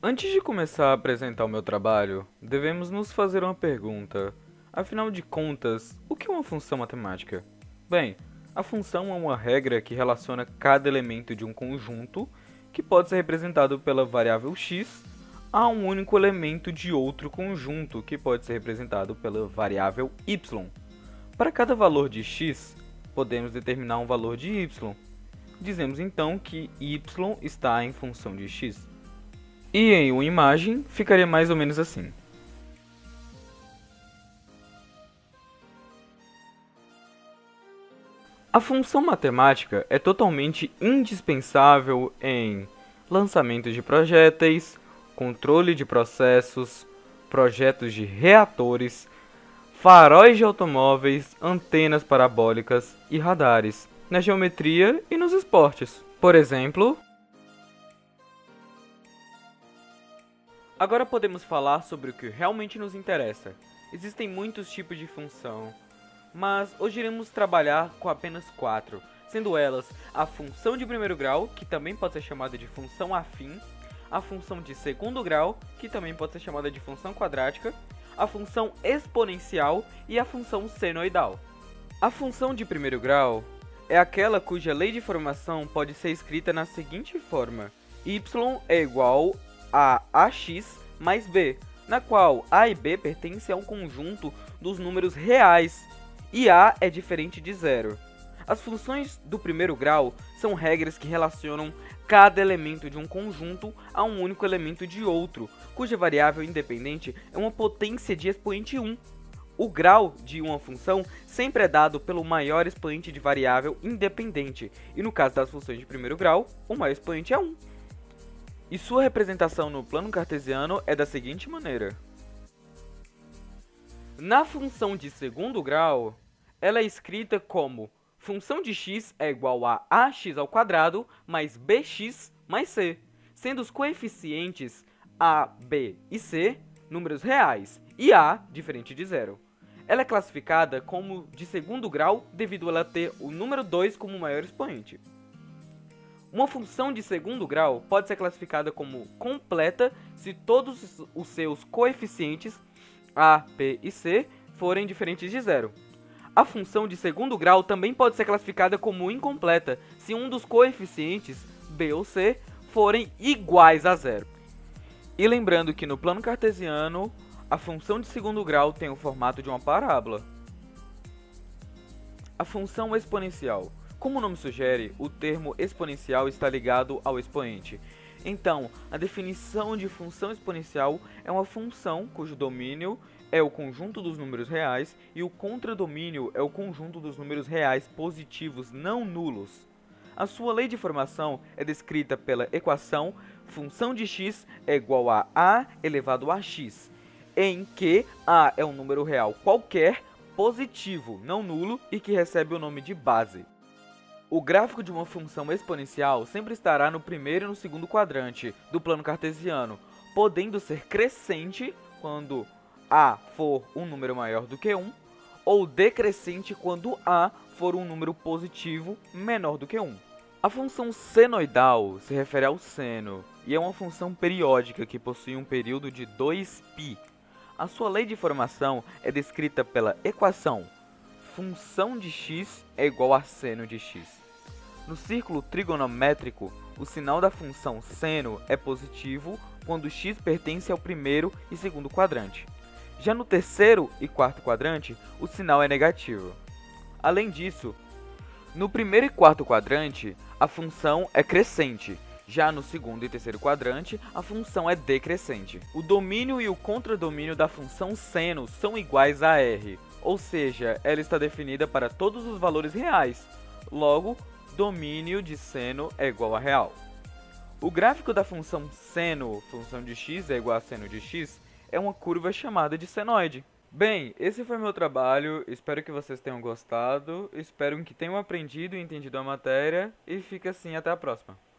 Antes de começar a apresentar o meu trabalho, devemos nos fazer uma pergunta. Afinal de contas, o que é uma função matemática? Bem, a função é uma regra que relaciona cada elemento de um conjunto, que pode ser representado pela variável x, a um único elemento de outro conjunto, que pode ser representado pela variável y. Para cada valor de x, podemos determinar um valor de y. Dizemos então que y está em função de x. E em uma imagem, ficaria mais ou menos assim. A função matemática é totalmente indispensável em lançamentos de projéteis, controle de processos, projetos de reatores, faróis de automóveis, antenas parabólicas e radares, na geometria e nos esportes. Por exemplo, agora podemos falar sobre o que realmente nos interessa. Existem muitos tipos de função, mas hoje iremos trabalhar com apenas 4, sendo elas a função de primeiro grau, que também pode ser chamada de função afim, a função de segundo grau, que também pode ser chamada de função quadrática, a função exponencial e a função senoidal. A função de primeiro grau é aquela cuja lei de formação pode ser escrita na seguinte forma: y é igual a ax mais b, na qual a e b pertencem a um conjunto dos números reais, e a é diferente de zero. As funções do primeiro grau são regras que relacionam cada elemento de um conjunto a um único elemento de outro, cuja variável independente é uma potência de expoente 1. O grau de uma função sempre é dado pelo maior expoente de variável independente, e no caso das funções de primeiro grau, o maior expoente é 1. E sua representação no plano cartesiano é da seguinte maneira. Na função de segundo grau, ela é escrita como função de x é igual a ax ao quadrado mais bx mais c, sendo os coeficientes a, b e c números reais e a diferente de zero. Ela é classificada como de segundo grau devido a ela ter o número 2 como maior expoente. Uma função de segundo grau pode ser classificada como completa se todos os seus coeficientes a, b e c forem diferentes de zero. A função de segundo grau também pode ser classificada como incompleta se um dos coeficientes b ou c forem iguais a zero. E lembrando que no plano cartesiano, a função de segundo grau tem o formato de uma parábola. A função exponencial. Como o nome sugere, o termo exponencial está ligado ao expoente. Então, a definição de função exponencial é uma função cujo domínio é o conjunto dos números reais e o contradomínio é o conjunto dos números reais positivos não nulos. A sua lei de formação é descrita pela equação função de x é igual a elevado a x, em que a é um número real qualquer, positivo, não nulo e que recebe o nome de base. O gráfico de uma função exponencial sempre estará no primeiro e no segundo quadrante do plano cartesiano, podendo ser crescente quando a for um número maior do que 1, ou decrescente quando a for um número positivo menor do que 1. A função senoidal se refere ao seno, e é uma função periódica que possui um período de 2π. A sua lei de formação é descrita pela equação função de x é igual a seno de x. No círculo trigonométrico, o sinal da função seno é positivo quando x pertence ao primeiro e segundo quadrante. Já no terceiro e quarto quadrante, o sinal é negativo. Além disso, no primeiro e quarto quadrante, a função é crescente. Já no segundo e terceiro quadrante, a função é decrescente. O domínio e o contradomínio da função seno são iguais a r, ou seja, ela está definida para todos os valores reais. Logo, domínio de seno é igual a real. O gráfico da função seno, função de x é igual a seno de x, é uma curva chamada de senoide. Bem, esse foi meu trabalho, espero que vocês tenham gostado, espero que tenham aprendido e entendido a matéria, e fica assim, até a próxima.